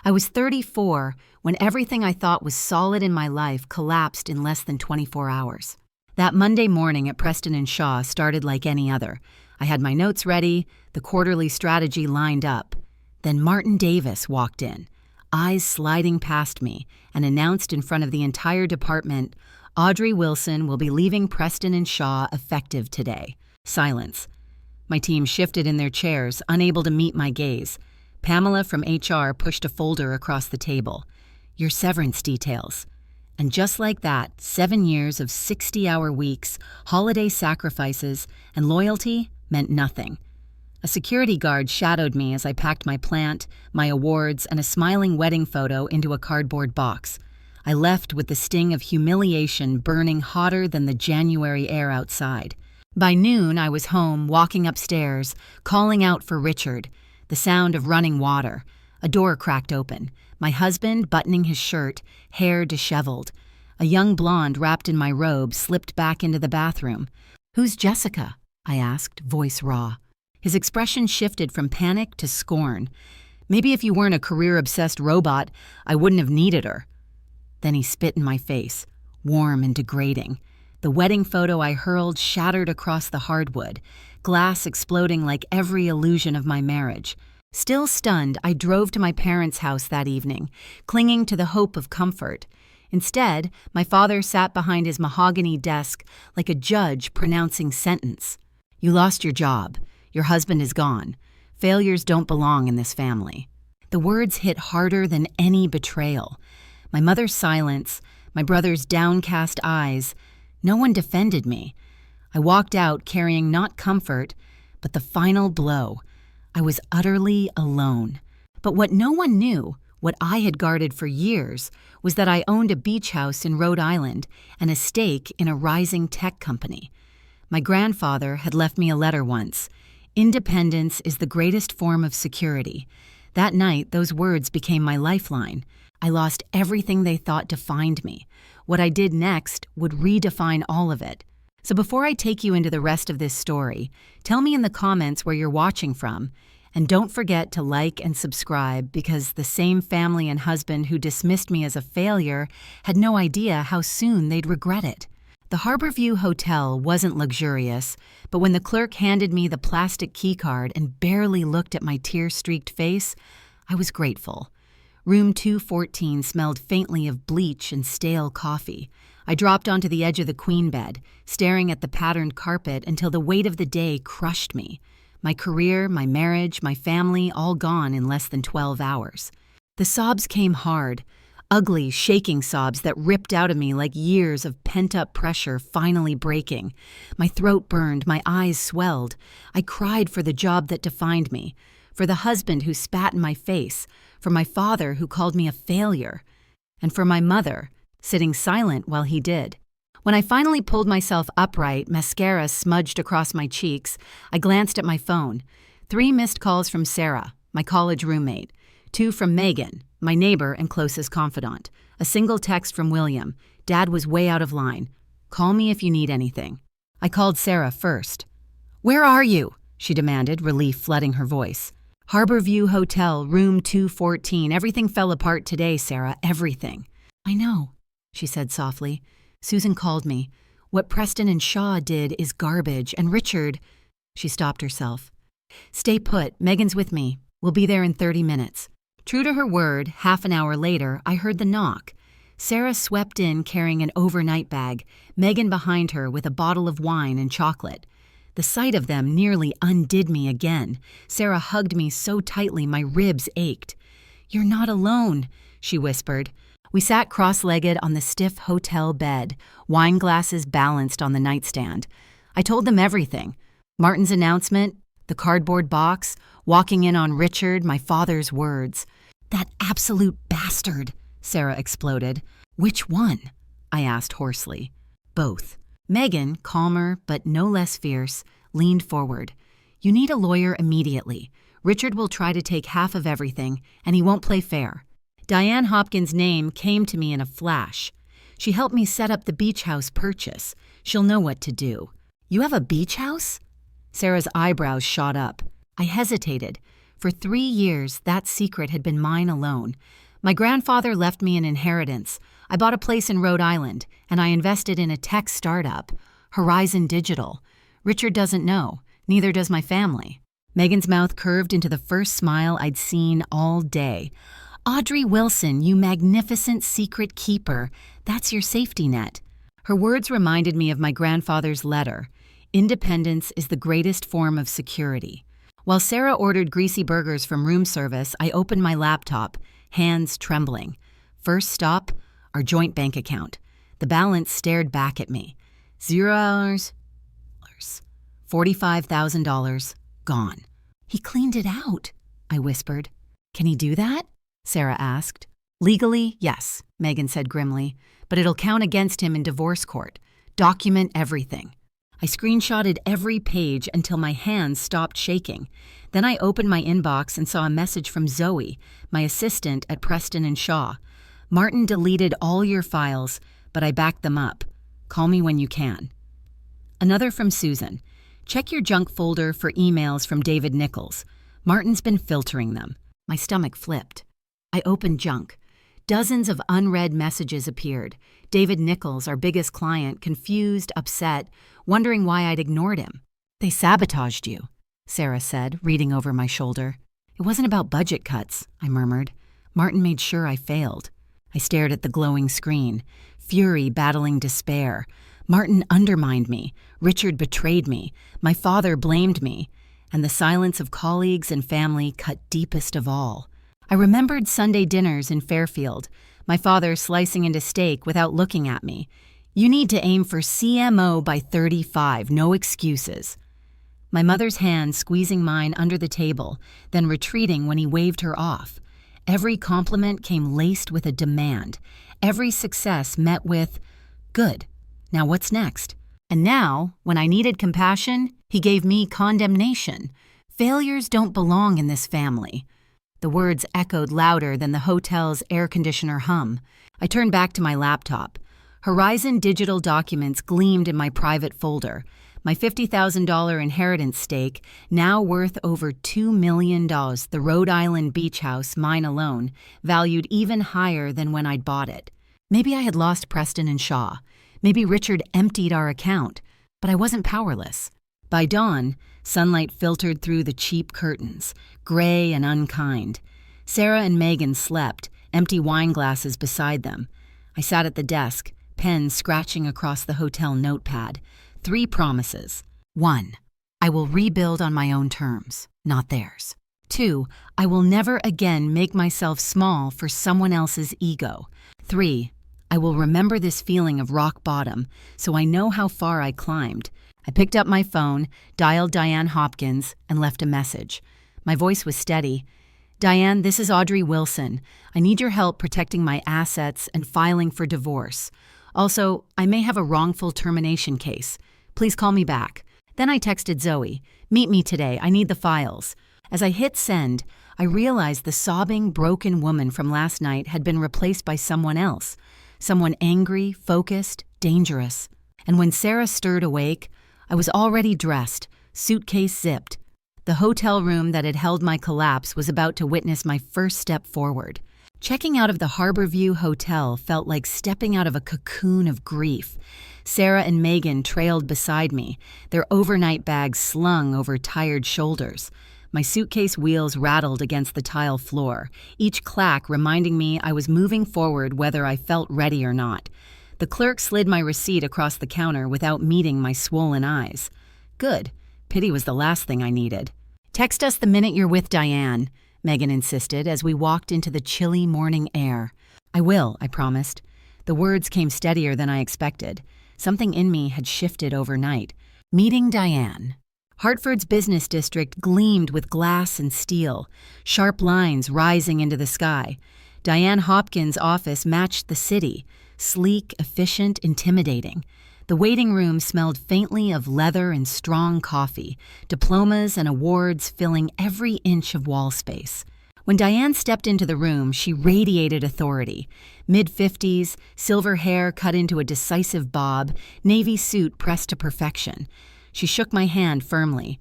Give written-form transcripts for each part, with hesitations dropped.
I was 34 when everything I thought was solid in my life collapsed in less than 24 hours. That Monday morning at Preston & Shaw started like any other. I had my notes ready, the quarterly strategy lined up. Then Martin Davis walked in, eyes sliding past me, and announced in front of the entire department, "Audrey Wilson will be leaving Preston & Shaw effective today." Silence. My team shifted in their chairs, unable to meet my gaze. Pamela from HR pushed a folder across the table. "Your severance details." And just like that, 7 years of 60-hour weeks, holiday sacrifices, and loyalty meant nothing. A security guard shadowed me as I packed my plant, my awards, and a smiling wedding photo into a cardboard box. I left with the sting of humiliation burning hotter than the January air outside. By noon, I was home, walking upstairs, calling out for Richard. The sound of running water. A door cracked open. My husband buttoning his shirt, hair disheveled. A young blonde wrapped in my robe slipped back into the bathroom. "Who's Jessica?" I asked, voice raw. His expression shifted from panic to scorn. "Maybe if you weren't a career-obsessed robot, I wouldn't have needed her." Then he spit in my face, warm and degrading. The wedding photo I hurled shattered across the hardwood, glass exploding like every illusion of my marriage. Still stunned, I drove to my parents' house that evening, clinging to the hope of comfort. Instead, my father sat behind his mahogany desk like a judge pronouncing sentence. "You lost your job. Your husband is gone. Failures don't belong in this family." The words hit harder than any betrayal. My mother's silence, my brother's downcast eyes. No one defended me. I walked out carrying not comfort, but the final blow. I was utterly alone. But what no one knew, what I had guarded for years, was that I owned a beach house in Rhode Island and a stake in a rising tech company. My grandfather had left me a letter once. "Independence is the greatest form of security." That night, those words became my lifeline. I lost everything they thought defined me. What I did next would redefine all of it. So before I take you into the rest of this story, tell me in the comments where you're watching from. And don't forget to like and subscribe, because the same family and husband who dismissed me as a failure had no idea how soon they'd regret it. The Harborview Hotel wasn't luxurious, but when the clerk handed me the plastic keycard and barely looked at my tear-streaked face, I was grateful. Room 214 smelled faintly of bleach and stale coffee. I dropped onto the edge of the queen bed, staring at the patterned carpet until the weight of the day crushed me. My career, my marriage, my family, all gone in less than 12 hours. The sobs came hard, ugly, shaking sobs that ripped out of me like years of pent-up pressure finally breaking. My throat burned, my eyes swelled. I cried for the job that defined me, for the husband who spat in my face, for my father who called me a failure, and for my mother, sitting silent while he did. When I finally pulled myself upright, mascara smudged across my cheeks, I glanced at my phone. 3 missed calls from Sarah, my college roommate. 2 from Megan, my neighbor and closest confidant. A single text from William. Dad was way out of line. "Call me if you need anything." I called Sarah first. "Where are you?" she demanded, relief flooding her voice. "Harborview Hotel, room 214. Everything fell apart today, Sarah, everything." "I know," she said softly. "Susan called me. What Preston & Shaw did is garbage, and Richard—" She stopped herself. "Stay put. Megan's with me. We'll be there in 30 minutes. True to her word, half an hour later, I heard the knock. Sarah swept in carrying an overnight bag, Megan behind her with a bottle of wine and chocolate. The sight of them nearly undid me again. Sarah hugged me so tightly my ribs ached. "You're not alone," she whispered. We sat cross-legged on the stiff hotel bed, wine glasses balanced on the nightstand. I told them everything. Martin's announcement, the cardboard box, walking in on Richard, my father's words. "That absolute bastard," Sarah exploded. "Which one?" I asked hoarsely. "Both." Megan, calmer but no less fierce, leaned forward. "You need a lawyer immediately. Richard will try to take half of everything, and he won't play fair." Diane Hopkins' name came to me in a flash. She helped me set up the beach house purchase. She'll know what to do. "You have a beach house?" Sarah's eyebrows shot up. I hesitated. For 3 years, that secret had been mine alone. My grandfather left me an inheritance. I bought a place in Rhode Island, and I invested in a tech startup, Horizon Digital. Richard doesn't know. Neither does my family. Megan's mouth curved into the first smile I'd seen all day. Audrey Wilson, you magnificent secret keeper. That's your safety net. Her words reminded me of my grandfather's letter. Independence is the greatest form of security. While Sarah ordered greasy burgers from room service, I opened my laptop, hands trembling. First stop, our joint bank account. The balance stared back at me. $0. $45,000 gone. He cleaned it out, I whispered. Can he do that? Sarah asked. Legally, yes, Megan said grimly, but it'll count against him in divorce court. Document everything. I screenshotted every page until my hands stopped shaking. Then I opened my inbox and saw a message from Zoe, my assistant at Preston & Shaw. Martin deleted all your files, but I backed them up. Call me when you can. Another from Susan. Check your junk folder for emails from David Nichols. Martin's been filtering them. My stomach flipped. I opened junk. Dozens of unread messages appeared. David Nichols, our biggest client, confused, upset, wondering why I'd ignored him. They sabotaged you, Sarah said, reading over my shoulder. It wasn't about budget cuts, I murmured. Martin made sure I failed. I stared at the glowing screen, fury battling despair. Martin undermined me. Richard betrayed me. My father blamed me. And the silence of colleagues and family cut deepest of all. I remembered Sunday dinners in Fairfield, my father slicing into steak without looking at me. You need to aim for CMO by 35, no excuses. My mother's hand squeezing mine under the table, then retreating when he waved her off. Every compliment came laced with a demand. Every success met with, good. Now what's next? And now, when I needed compassion, he gave me condemnation. Failures don't belong in this family. The words echoed louder than the hotel's air conditioner hum. I turned back to my laptop. Horizon Digital documents gleamed in my private folder. My $50,000 inheritance stake, now worth over $2 million, the Rhode Island beach house, mine alone, valued even higher than when I'd bought it. Maybe I had lost Preston & Shaw. Maybe Richard emptied our account, but I wasn't powerless. By dawn, sunlight filtered through the cheap curtains, gray and unkind. Sarah and Megan slept, empty wine glasses beside them. I sat at the desk, pen scratching across the hotel notepad. 3 promises. 1. I will rebuild on my own terms, not theirs. 2. I will never again make myself small for someone else's ego. 3. I will remember this feeling of rock bottom so I know how far I climbed. I picked up my phone, dialed Diane Hopkins, and left a message. My voice was steady. Diane, this is Audrey Wilson. I need your help protecting my assets and filing for divorce. Also, I may have a wrongful termination case. Please call me back. Then I texted Zoe. Meet me today. I need the files. As I hit send, I realized the sobbing, broken woman from last night had been replaced by someone else. Someone angry, focused, dangerous. And when Sarah stirred awake, I was already dressed, suitcase zipped. The hotel room that had held my collapse was about to witness my first step forward. Checking out of the Harborview Hotel felt like stepping out of a cocoon of grief. Sarah and Megan trailed beside me, their overnight bags slung over tired shoulders. My suitcase wheels rattled against the tile floor, each clack reminding me I was moving forward whether I felt ready or not. The clerk slid my receipt across the counter without meeting my swollen eyes. Good. Pity was the last thing I needed. Text us the minute you're with Diane, Megan insisted as we walked into the chilly morning air. I will, I promised. The words came steadier than I expected. Something in me had shifted overnight. Meeting Diane. Hartford's business district gleamed with glass and steel, sharp lines rising into the sky. Diane Hopkins' office matched the city, sleek, efficient, intimidating. The waiting room smelled faintly of leather and strong coffee, diplomas and awards filling every inch of wall space. When Diane stepped into the room, she radiated authority. Mid-50s, silver hair cut into a decisive bob, navy suit pressed to perfection. She shook my hand firmly.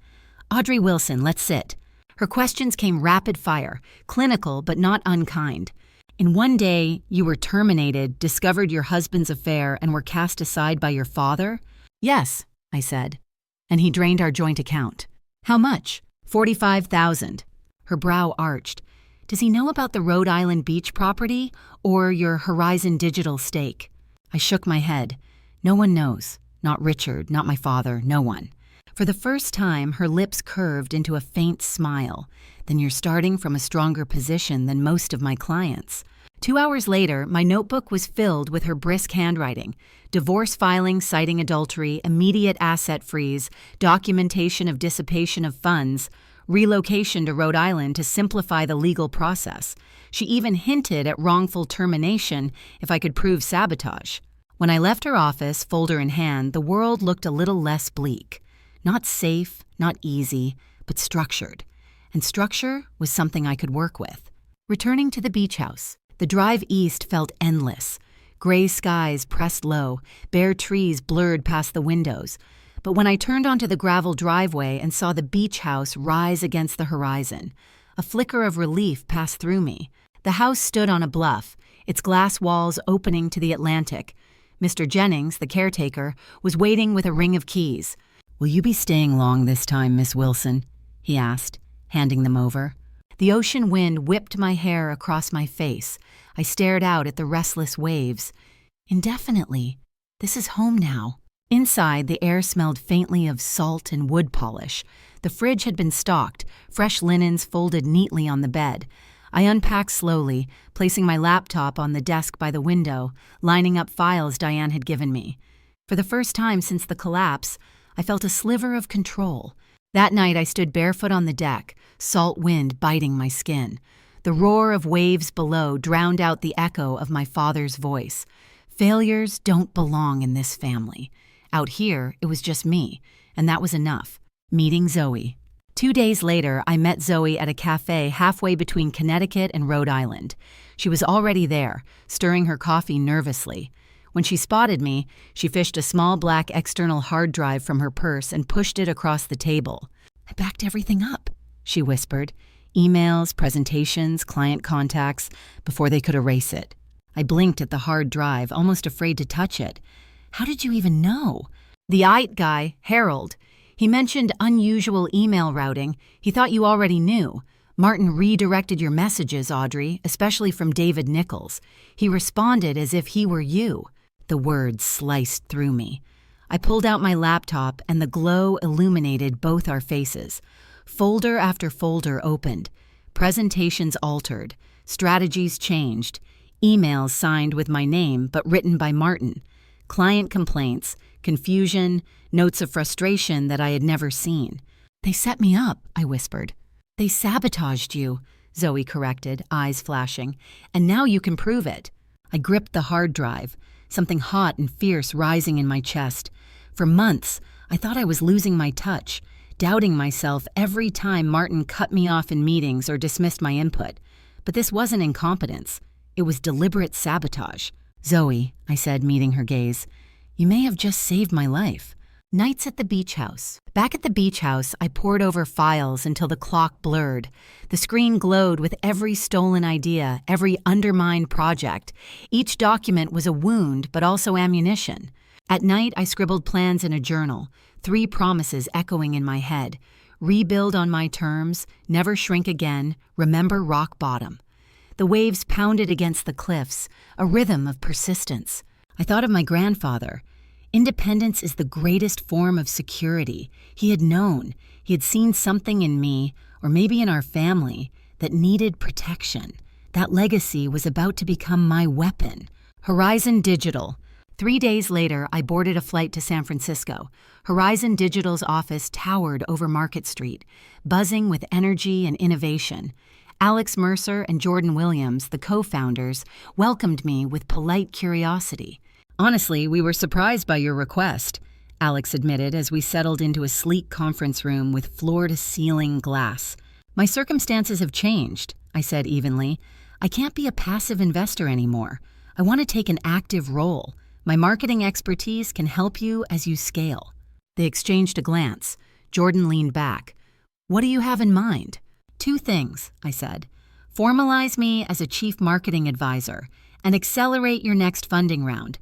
Audrey Wilson, let's sit. Her questions came rapid fire, clinical but not unkind. In one day, you were terminated, discovered your husband's affair, and were cast aside by your father? Yes, I said. And he drained our joint account. How much? $45,000. Her brow arched. Does he know about the Rhode Island beach property or your Horizon Digital stake? I shook my head. No one knows. Not Richard, not my father, no one. For the first time, her lips curved into a faint smile. Then you're starting from a stronger position than most of my clients. 2 hours later, my notebook was filled with her brisk handwriting. Divorce filing citing adultery, immediate asset freeze, documentation of dissipation of funds, relocation to Rhode Island to simplify the legal process. She even hinted at wrongful termination if I could prove sabotage. When I left her office, folder in hand, the world looked a little less bleak. Not safe, not easy, but structured. And structure was something I could work with. Returning to the beach house, the drive east felt endless. Gray skies pressed low, bare trees blurred past the windows. But when I turned onto the gravel driveway and saw the beach house rise against the horizon, a flicker of relief passed through me. The house stood on a bluff, its glass walls opening to the Atlantic. Mr. Jennings, the caretaker, was waiting with a ring of keys. "Will you be staying long this time, Miss Wilson?" he asked, handing them over. The ocean wind whipped my hair across my face. I stared out at the restless waves. Indefinitely. This is home now. Inside, the air smelled faintly of salt and wood polish. The fridge had been stocked, fresh linens folded neatly on the bed. I unpacked slowly, placing my laptop on the desk by the window, lining up files Diane had given me. For the first time since the collapse, I felt a sliver of control. That night I stood barefoot on the deck, salt wind biting my skin. The roar of waves below drowned out the echo of my father's voice. Failures don't belong in this family. Out here, it was just me, and that was enough. Meeting Zoe. 2 days later, I met Zoe at a cafe halfway between Connecticut and Rhode Island. She was already there, stirring her coffee nervously. When she spotted me, she fished a small black external hard drive from her purse and pushed it across the table. "I backed everything up," she whispered. Emails, presentations, client contacts, before they could erase it. I blinked at the hard drive, almost afraid to touch it. "How did you even know?" "The IT guy, Harold. He mentioned unusual email routing. He thought you already knew. Martin redirected your messages, Audrey, especially from David Nichols. He responded as if he were you." The words sliced through me. I pulled out my laptop and the glow illuminated both our faces. Folder after folder opened. Presentations altered. Strategies changed. Emails signed with my name but written by Martin. Client complaints, confusion, notes of frustration that I had never seen. "They set me up," I whispered. "They sabotaged you," Zoe corrected, eyes flashing. "And now you can prove it." I gripped the hard drive, something hot and fierce rising in my chest. For months, I thought I was losing my touch, doubting myself every time Martin cut me off in meetings or dismissed my input. But this wasn't incompetence. It was deliberate sabotage. "Zoe," I said, meeting her gaze, "you may have just saved my life." Nights at the beach house. Back at the beach house, I pored over files until the clock blurred. The screen glowed with every stolen idea, every undermined project. Each document was a wound, but also ammunition. At night, I scribbled plans in a journal, 3 promises echoing in my head. Rebuild on my terms, never shrink again, remember rock bottom. The waves pounded against the cliffs, a rhythm of persistence. I thought of my grandfather. Independence is the greatest form of security. He had known. He had seen something in me, or maybe in our family, that needed protection. That legacy was about to become my weapon. Horizon Digital. 3 days later, I boarded a flight to San Francisco. Horizon Digital's office towered over Market Street, buzzing with energy and innovation. Alex Mercer and Jordan Williams, the co-founders, welcomed me with polite curiosity. "Honestly, we were surprised by your request," Alex admitted as we settled into a sleek conference room with floor-to-ceiling glass. "My circumstances have changed," I said evenly. "I can't be a passive investor anymore. I want to take an active role. My marketing expertise can help you as you scale." They exchanged a glance. Jordan leaned back. "What do you have in mind?" 2 things, I said. Formalize me as a chief marketing advisor and accelerate your next funding round.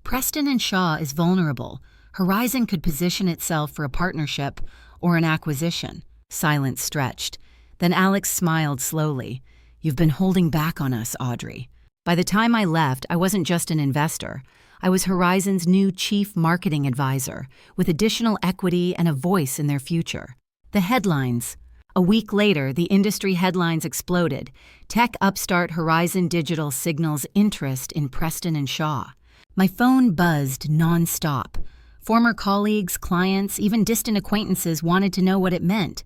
Preston and Shaw is vulnerable. Horizon could position itself for a partnership or an acquisition. Silence stretched. Then Alex smiled slowly. You've been holding back on us, Audrey. By the time I left, I wasn't just an investor. I was Horizon's new chief marketing advisor, with additional equity and a voice in their future. The headlines. A week later, the industry headlines exploded. Tech upstart Horizon Digital signals interest in Preston and Shaw. My phone buzzed nonstop. Former colleagues, clients, even distant acquaintances wanted to know what it meant.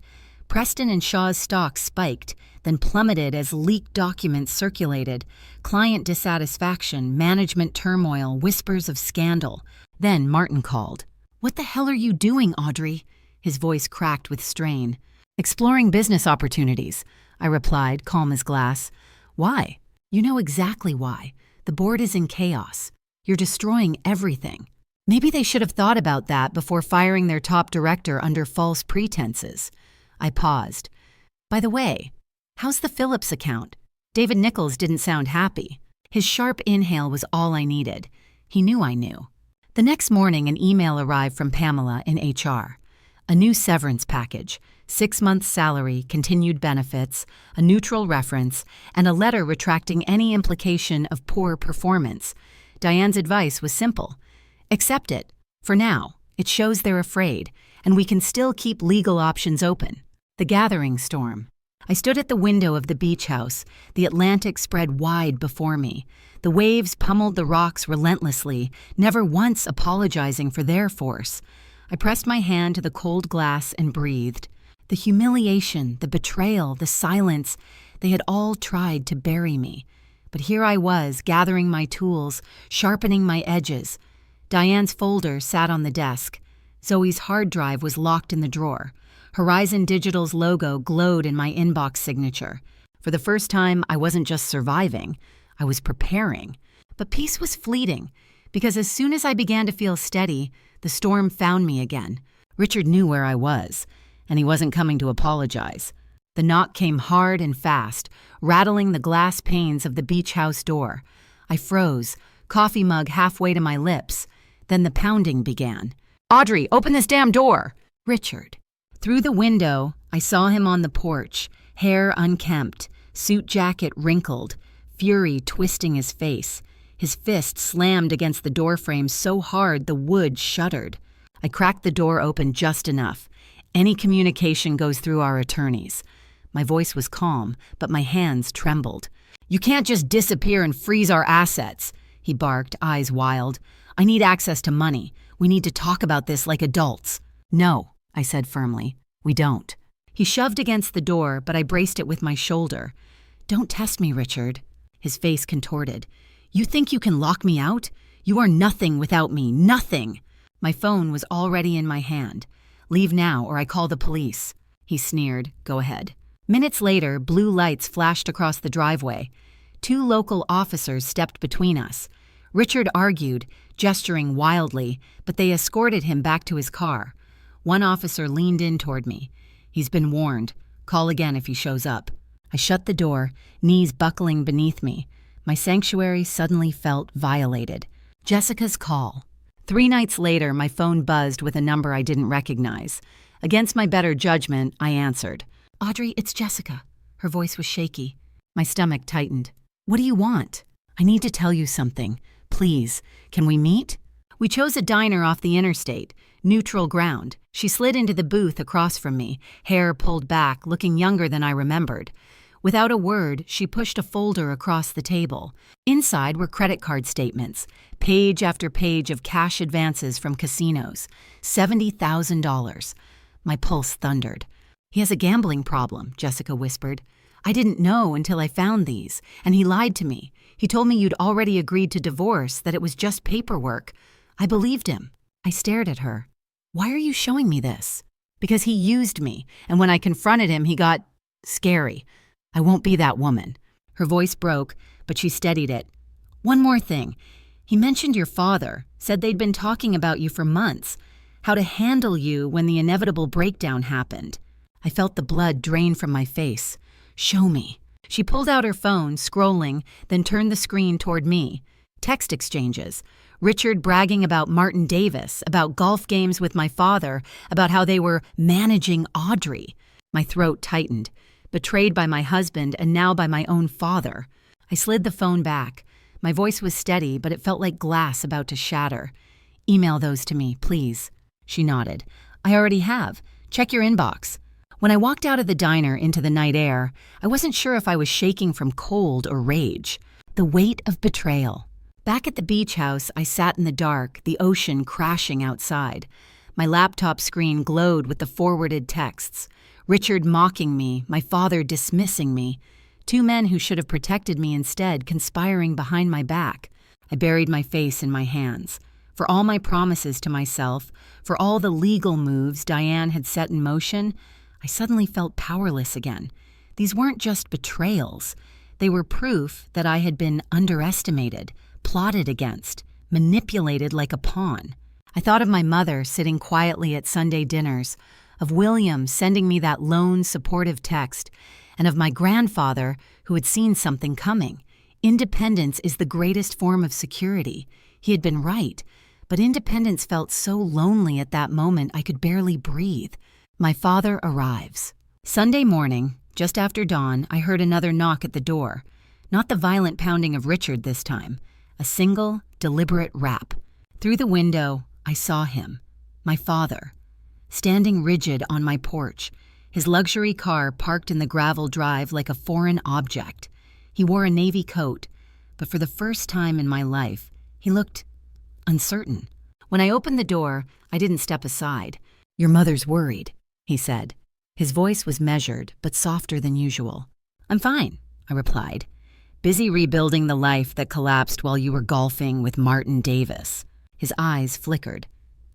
Preston and Shaw's stock spiked, then plummeted as leaked documents circulated. Client dissatisfaction, management turmoil, whispers of scandal. Then Martin called. "What the hell are you doing, Audrey?" His voice cracked with strain. "Exploring business opportunities," I replied, calm as glass. "Why?" "You know exactly why. The board is in chaos. You're destroying everything." Maybe they should have thought about that before firing their top director under false pretenses. I paused. "By the way, how's the Phillips account?" David Nichols didn't sound happy. His sharp inhale was all I needed. He knew I knew. The next morning, an email arrived from Pamela in HR. A new severance package, 6 months' salary, continued benefits, a neutral reference, and a letter retracting any implication of poor performance. Diane's advice was simple. Accept it. For now, it shows they're afraid, and we can still keep legal options open. The gathering storm. I stood at the window of the beach house. The Atlantic spread wide before me. The waves pummeled the rocks relentlessly, never once apologizing for their force. I pressed my hand to the cold glass and breathed. The humiliation, the betrayal, the silence, they had all tried to bury me. But here I was, gathering my tools, sharpening my edges. Diane's folder sat on the desk. Zoe's hard drive was locked in the drawer. Horizon Digital's logo glowed in my inbox signature. For the first time, I wasn't just surviving, I was preparing. But peace was fleeting, because as soon as I began to feel steady, the storm found me again. Richard knew where I was, and he wasn't coming to apologize. The knock came hard and fast, rattling the glass panes of the beach house door. I froze, coffee mug halfway to my lips. Then the pounding began. "Audrey, open this damn door!" Richard. Through the window, I saw him on the porch, hair unkempt, suit jacket wrinkled, fury twisting his face. His fist slammed against the doorframe so hard the wood shuddered. I cracked the door open just enough. Any communication goes through our attorneys. My voice was calm, but my hands trembled. "You can't just disappear and freeze our assets," he barked, eyes wild. "I need access to money. We need to talk about this like adults." "No," I said firmly. "We don't." He shoved against the door, but I braced it with my shoulder. "Don't test me, Richard." His face contorted. "You think you can lock me out? You are nothing without me, nothing." My phone was already in my hand. "Leave now or I call the police." He sneered. "Go ahead." Minutes later, blue lights flashed across the driveway. 2 local officers stepped between us. Richard argued, gesturing wildly, but they escorted him back to his car. One officer leaned in toward me. "He's been warned. Call again if he shows up." I shut the door, knees buckling beneath me. My sanctuary suddenly felt violated. Jessica's call. 3 nights later, my phone buzzed with a number I didn't recognize. Against my better judgment, I answered. "Audrey, it's Jessica." Her voice was shaky. My stomach tightened. "What do you want?" "I need to tell you something. Please, can we meet?" We chose a diner off the interstate, neutral ground. She slid into the booth across from me, hair pulled back, looking younger than I remembered. Without a word, she pushed a folder across the table. Inside were credit card statements, page after page of cash advances from casinos, $70,000. My pulse thundered. "He has a gambling problem," Jessica whispered. "I didn't know until I found these, and he lied to me. He told me you'd already agreed to divorce, that it was just paperwork. I believed him." I stared at her. "Why are you showing me this?" "Because he used me, and when I confronted him, he got scary. I won't be that woman." Her voice broke, but she steadied it. "One more thing. He mentioned your father, said they'd been talking about you for months, how to handle you when the inevitable breakdown happened." I felt the blood drain from my face. Show me. She pulled out her phone, scrolling, then turned the screen toward me. Text exchanges. Richard bragging about Martin Davis, about golf games with my father, about how they were managing Audrey. My throat tightened. Betrayed by my husband and now by my own father. I slid the phone back. My voice was steady, but it felt like glass about to shatter. Email those to me, please. She nodded. I already have. Check your inbox. When I walked out of the diner into the night air, I wasn't sure if I was shaking from cold or rage. The weight of betrayal. Back at the beach house, I sat in the dark, the ocean crashing outside. My laptop screen glowed with the forwarded texts. Richard mocking me, my father dismissing me. Two men who should have protected me instead conspiring behind my back. I buried my face in my hands. For all my promises to myself, for all the legal moves Diane had set in motion, I suddenly felt powerless again. These weren't just betrayals. They were proof that I had been underestimated, plotted against, manipulated like a pawn. I thought of my mother sitting quietly at Sunday dinners, of William sending me that lone, supportive text, and of my grandfather who had seen something coming. Independence is the greatest form of security. He had been right, but independence felt so lonely at that moment I could barely breathe. My father arrives. Sunday morning, just after dawn, I heard another knock at the door. Not the violent pounding of Richard this time. A single, deliberate rap. Through the window, I saw him. My father. Standing rigid on my porch, his luxury car parked in the gravel drive like a foreign object. He wore a navy coat, but for the first time in my life, he looked uncertain. When I opened the door, I didn't step aside. Your mother's worried, he said. His voice was measured, but softer than usual. I'm fine, I replied. Busy rebuilding the life that collapsed while you were golfing with Martin Davis. His eyes flickered.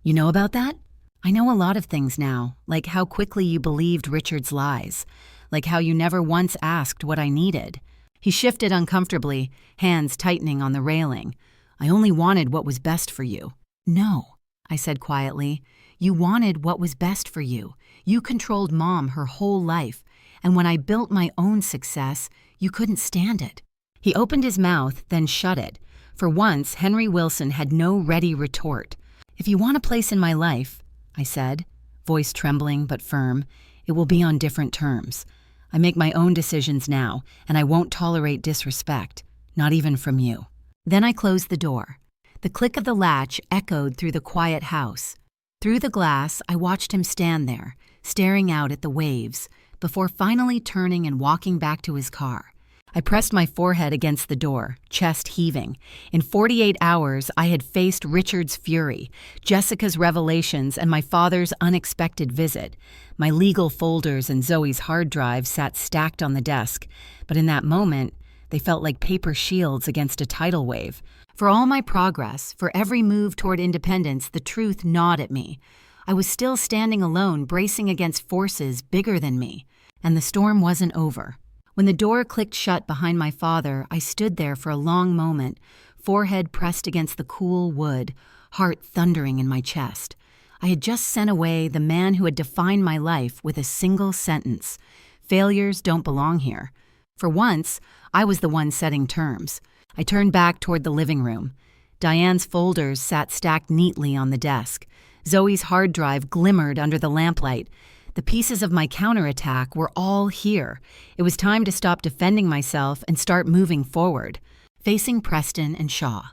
You know about that? I know a lot of things now, like how quickly you believed Richard's lies, like how you never once asked what I needed. He shifted uncomfortably, hands tightening on the railing. I only wanted what was best for you. No, I said quietly. You wanted what was best for you. You controlled Mom her whole life, and when I built my own success, you couldn't stand it. He opened his mouth, then shut it. For once, Henry Wilson had no ready retort. If you want a place in my life, I said, voice trembling but firm, it will be on different terms. I make my own decisions now, and I won't tolerate disrespect, not even from you. Then I closed the door. The click of the latch echoed through the quiet house. Through the glass, I watched him stand there, staring out at the waves, before finally turning and walking back to his car. I pressed my forehead against the door, chest heaving. In 48 hours, I had faced Richard's fury, Jessica's revelations, and my father's unexpected visit. My legal folders and Zoe's hard drive sat stacked on the desk, but in that moment, they felt like paper shields against a tidal wave. For all my progress, for every move toward independence, the truth gnawed at me. I was still standing alone, bracing against forces bigger than me. And the storm wasn't over. When the door clicked shut behind my father, I stood there for a long moment, forehead pressed against the cool wood, heart thundering in my chest. I had just sent away the man who had defined my life with a single sentence. Failures don't belong here. For once, I was the one setting terms. I turned back toward the living room. Diane's folders sat stacked neatly on the desk. Zoe's hard drive glimmered under the lamplight. The pieces of my counterattack were all here. It was time to stop defending myself and start moving forward, facing Preston and Shaw.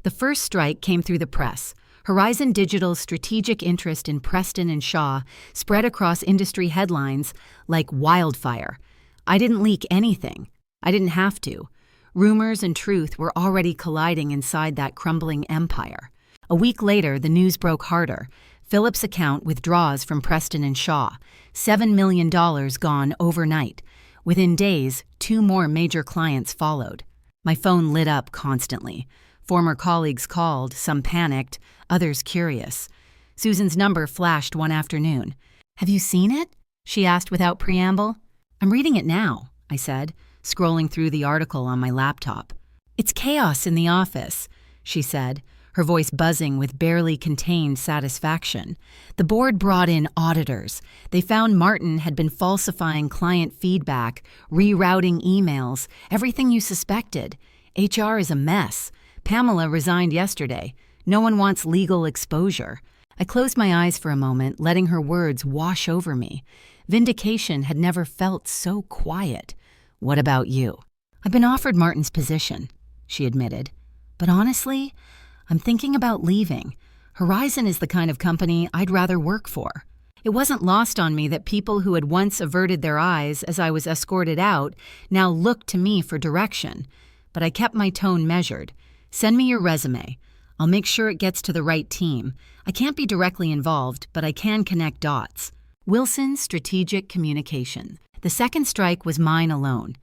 The first strike came through the press. Horizon Digital's strategic interest in Preston and Shaw spread across industry headlines like wildfire. I didn't leak anything. I didn't have to. Rumors and truth were already colliding inside that crumbling empire. A week later, the news broke harder. Philip's account withdraws from Preston and Shaw. $7 million gone overnight. Within days, 2 more major clients followed. My phone lit up constantly. Former colleagues called, some panicked, others curious. Susan's number flashed one afternoon. Have you seen it? She asked without preamble. I'm reading it now, I said, scrolling through the article on my laptop. It's chaos in the office, she said. her voice buzzing with barely contained satisfaction. The board brought in auditors. They found Martin had been falsifying client feedback, rerouting emails, everything you suspected. HR is a mess. Pamela resigned yesterday. No one wants legal exposure. I closed my eyes for a moment, letting her words wash over me. Vindication had never felt so quiet. What about you? I've been offered Martin's position, she admitted. But honestly, I'm thinking about leaving. Horizon is the kind of company I'd rather work for. It wasn't lost on me that people who had once averted their eyes as I was escorted out now looked to me for direction. But I kept my tone measured. Send me your resume. I'll make sure it gets to the right team. I can't be directly involved, but I can connect dots. Wilson Strategic Communication. The second strike was mine alone.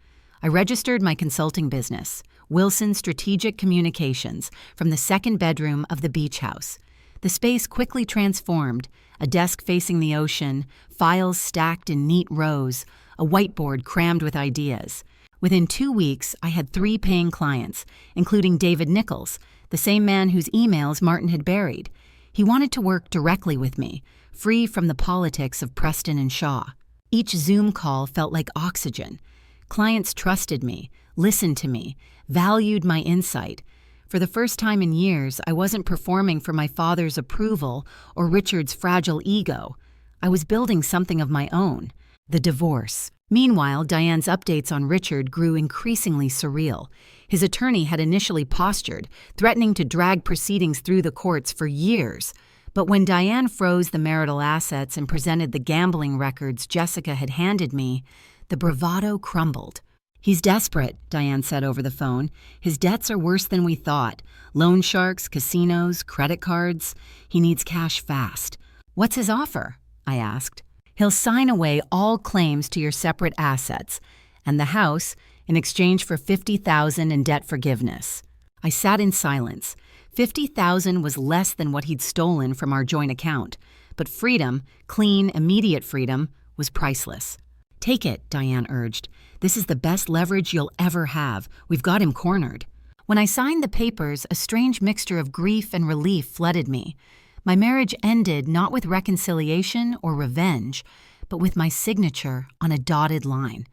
I registered my consulting business, Wilson Strategic Communications, from the second bedroom of the beach house. The space quickly transformed, a desk facing the ocean, files stacked in neat rows, a whiteboard crammed with ideas. Within 2 weeks, I had 3 paying clients, including David Nichols, the same man whose emails Martin had buried. He wanted to work directly with me, free from the politics of Preston and Shaw. Each Zoom call felt like oxygen. Clients trusted me, listened to me, valued my insight. For the first time in years, I wasn't performing for my father's approval or Richard's fragile ego. I was building something of my own. The divorce. Meanwhile, Diane's updates on Richard grew increasingly surreal. His attorney had initially postured, threatening to drag proceedings through the courts for years. But when Diane froze the marital assets and presented the gambling records Jessica had handed me, the bravado crumbled. He's desperate, Diane said over the phone. His debts are worse than we thought. Loan sharks, casinos, credit cards. He needs cash fast. What's his offer? I asked. He'll sign away all claims to your separate assets and the house in exchange for $50,000 in debt forgiveness. I sat in silence. $50,000 was less than what he'd stolen from our joint account, but freedom, clean, immediate freedom, was priceless. Take it, Diane urged. This is the best leverage you'll ever have. We've got him cornered. When I signed the papers, a strange mixture of grief and relief flooded me. My marriage ended not with reconciliation or revenge, but with my signature on a dotted line.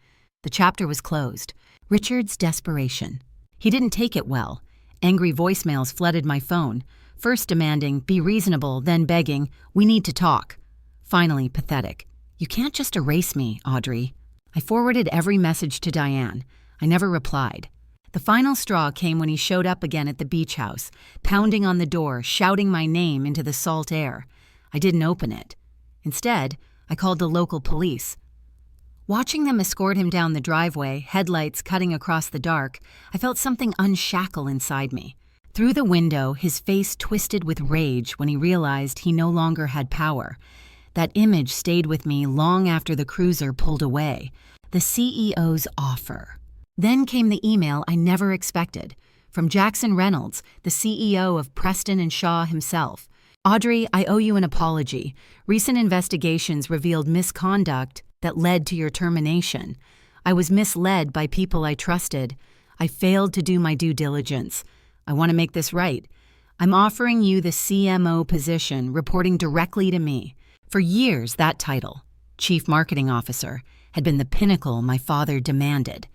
The chapter was closed. Richard's desperation. He didn't take it well. Angry voicemails flooded my phone, first demanding, be reasonable, then begging, we need to talk. Finally, pathetic. You can't just erase me, Audrey. I forwarded every message to Diane. I never replied. The final straw came when he showed up again at the beach house, pounding on the door, shouting my name into the salt air. I didn't open it. Instead, I called the local police. Watching them escort him down the driveway, headlights cutting across the dark, I felt something unshackle inside me. Through the window, his face twisted with rage when he realized he no longer had power. That image stayed with me long after the cruiser pulled away. The CEO's offer. Then came the email I never expected, from Jackson Reynolds, the CEO of Preston and Shaw himself. Audrey, I owe you an apology. Recent investigations revealed misconduct that led to your termination. I was misled by people I trusted. I failed to do my due diligence. I want to make this right. I'm offering you the CMO position, reporting directly to me. For years, that title, Chief Marketing Officer, had been the pinnacle my father demanded,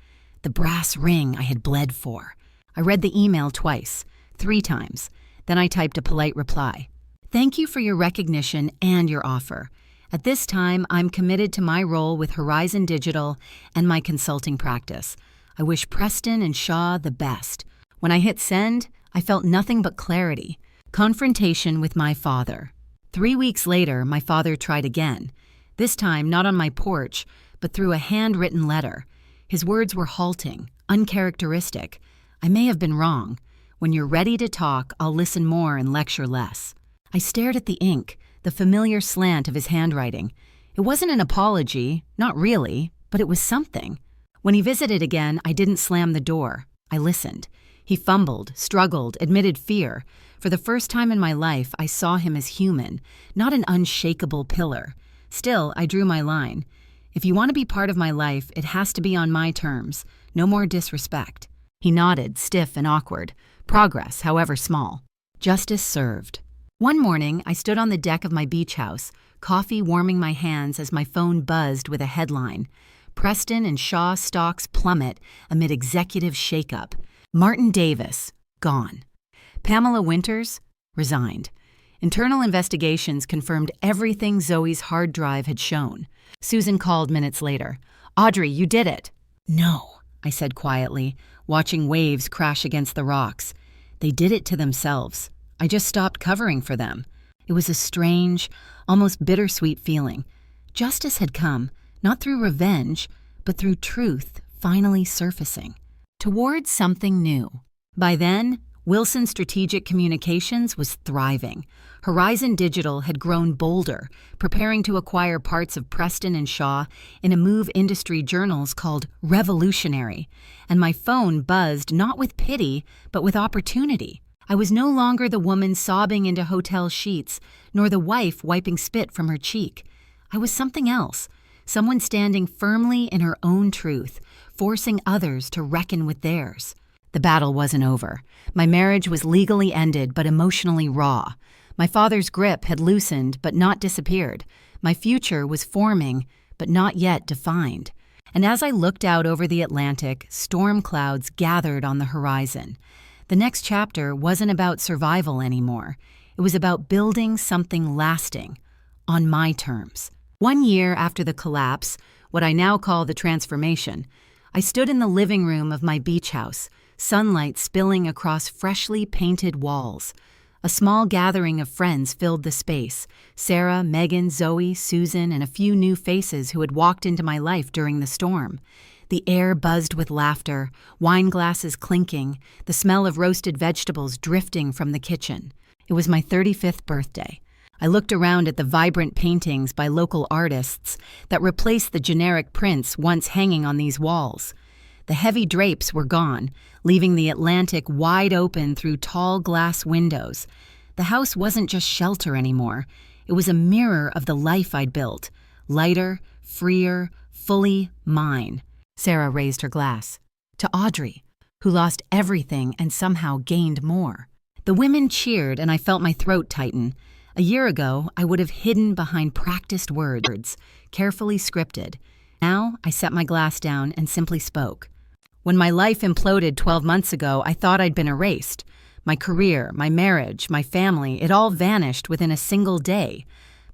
the brass ring I had bled for. I read the email twice, 3 times. Then I typed a polite reply. Thank you for your recognition and your offer. At this time, I'm committed to my role with Horizon Digital and my consulting practice. I wish Preston and Shaw the best. When I hit send, I felt nothing but clarity. Confrontation with my father. 3 weeks later, my father tried again. This time, not on my porch, but through a handwritten letter. His words were halting, uncharacteristic. I may have been wrong. When you're ready to talk, I'll listen more and lecture less. I stared at the ink, the familiar slant of his handwriting. It wasn't an apology, not really, but it was something. When he visited again, I didn't slam the door. I listened. He fumbled, struggled, admitted fear. For the first time in my life, I saw him as human, not an unshakable pillar. Still, I drew my line. If you want to be part of my life, it has to be on my terms. No more disrespect. He nodded, stiff and awkward. Progress, however small. Justice served. One morning, I stood on the deck of my beach house, coffee warming my hands as my phone buzzed with a headline. Preston and Shaw stocks plummet amid executive shakeup. Martin Davis, gone. Pamela Winters, resigned. Internal investigations confirmed everything Zoe's hard drive had shown. Susan called minutes later. "Audrey, you did it." "No," I said quietly, watching waves crash against the rocks. They did it to themselves. I just stopped covering for them. It was a strange, almost bittersweet feeling. Justice had come, not through revenge, but through truth finally surfacing. Towards something new. By then, Wilson Strategic Communications was thriving. Horizon Digital had grown bolder, preparing to acquire parts of Preston and Shaw in a move industry journals called Revolutionary. And my phone buzzed not with pity, but with opportunity. I was no longer the woman sobbing into hotel sheets, nor the wife wiping spit from her cheek. I was something else, someone standing firmly in her own truth, forcing others to reckon with theirs. The battle wasn't over. My marriage was legally ended but emotionally raw. My father's grip had loosened but not disappeared. My future was forming but not yet defined. And as I looked out over the Atlantic, storm clouds gathered on the horizon. The next chapter wasn't about survival anymore. It was about building something lasting, on my terms. 1 year after the collapse, what I now call the transformation, I stood in the living room of my beach house, sunlight spilling across freshly painted walls. A small gathering of friends filled the space: Sarah, Megan, Zoe, Susan, and a few new faces who had walked into my life during the storm. The air buzzed with laughter, wine glasses clinking, the smell of roasted vegetables drifting from the kitchen. It was my 35th birthday. I looked around at the vibrant paintings by local artists that replaced the generic prints once hanging on these walls. The heavy drapes were gone, leaving the Atlantic wide open through tall glass windows. The house wasn't just shelter anymore. It was a mirror of the life I'd built. Lighter, freer, fully mine. Sarah raised her glass. To Audrey, who lost everything and somehow gained more. The women cheered and I felt my throat tighten. A year ago, I would have hidden behind practiced words, carefully scripted. Now, I set my glass down and simply spoke. When my life imploded 12 months ago, I thought I'd been erased. My career, my marriage, my family, it all vanished within a single day.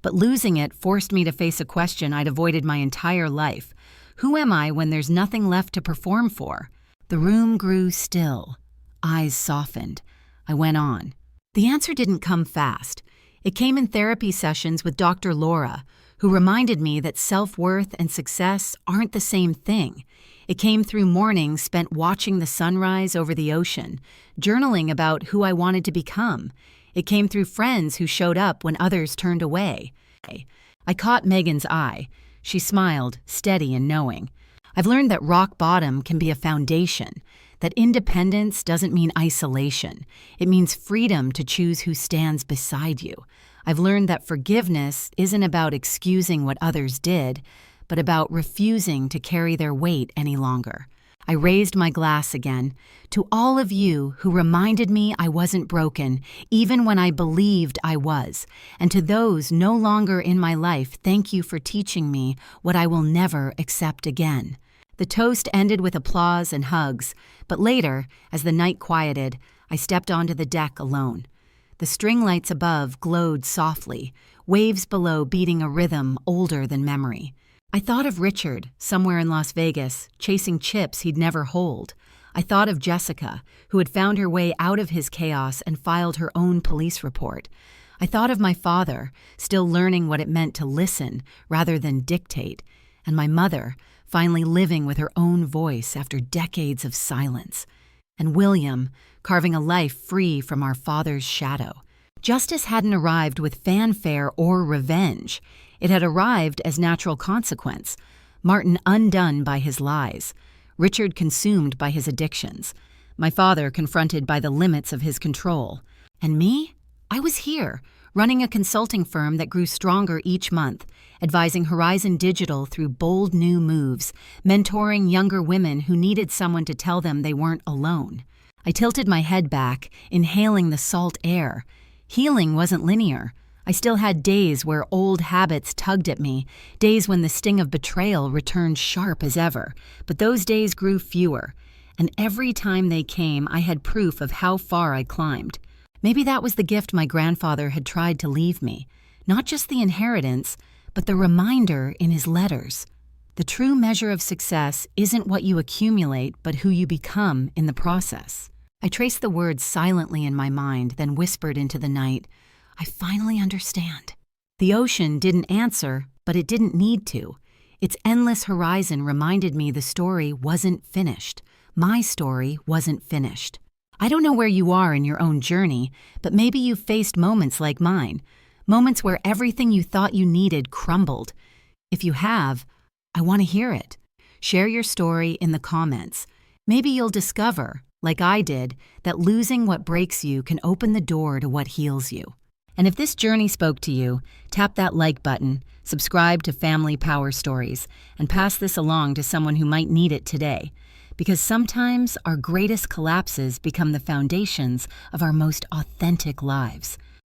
But losing it forced me to face a question I'd avoided my entire life. Who am I when there's nothing left to perform for? The room grew still. Eyes softened. I went on. The answer didn't come fast. It came in therapy sessions with Dr. Laura, who reminded me that self-worth and success aren't the same thing. It came through mornings spent watching the sunrise over the ocean, journaling about who I wanted to become. It came through friends who showed up when others turned away. I caught Megan's eye. She smiled, steady and knowing. I've learned that rock bottom can be a foundation, that independence doesn't mean isolation. It means freedom to choose who stands beside you. I've learned that forgiveness isn't about excusing what others did, but about refusing to carry their weight any longer. I raised my glass again. To all of you who reminded me I wasn't broken, even when I believed I was. And to those no longer in my life, thank you for teaching me what I will never accept again. The toast ended with applause and hugs, but later, as the night quieted, I stepped onto the deck alone. The string lights above glowed softly, waves below beating a rhythm older than memory. I thought of Richard, somewhere in Las Vegas, chasing chips he'd never hold. I thought of Jessica, who had found her way out of his chaos and filed her own police report. I thought of my father, still learning what it meant to listen rather than dictate, and my mother, finally living with her own voice after decades of silence, and William, carving a life free from our father's shadow. Justice hadn't arrived with fanfare or revenge. It had arrived as natural consequence. Martin undone by his lies. Richard consumed by his addictions. My father confronted by the limits of his control. And me? I was here, running a consulting firm that grew stronger each month, advising Horizon Digital through bold new moves, mentoring younger women who needed someone to tell them they weren't alone. I tilted my head back, inhaling the salt air. Healing wasn't linear. I still had days where old habits tugged at me, days when the sting of betrayal returned sharp as ever. But those days grew fewer, and every time they came, I had proof of how far I climbed. Maybe that was the gift my grandfather had tried to leave me. Not just the inheritance, but the reminder in his letters. The true measure of success isn't what you accumulate, but who you become in the process. I traced the words silently in my mind, then whispered into the night, I finally understand. The ocean didn't answer, but it didn't need to. Its endless horizon reminded me the story wasn't finished. My story wasn't finished. I don't know where you are in your own journey, but maybe you've faced moments like mine, moments where everything you thought you needed crumbled. If you have, I want to hear it. Share your story in the comments. Maybe you'll discover, like I did, that losing what breaks you can open the door to what heals you. And if this journey spoke to you, tap that like button, subscribe to Family Power Stories, and pass this along to someone who might need it today. Because sometimes our greatest collapses become the foundations of our most authentic lives.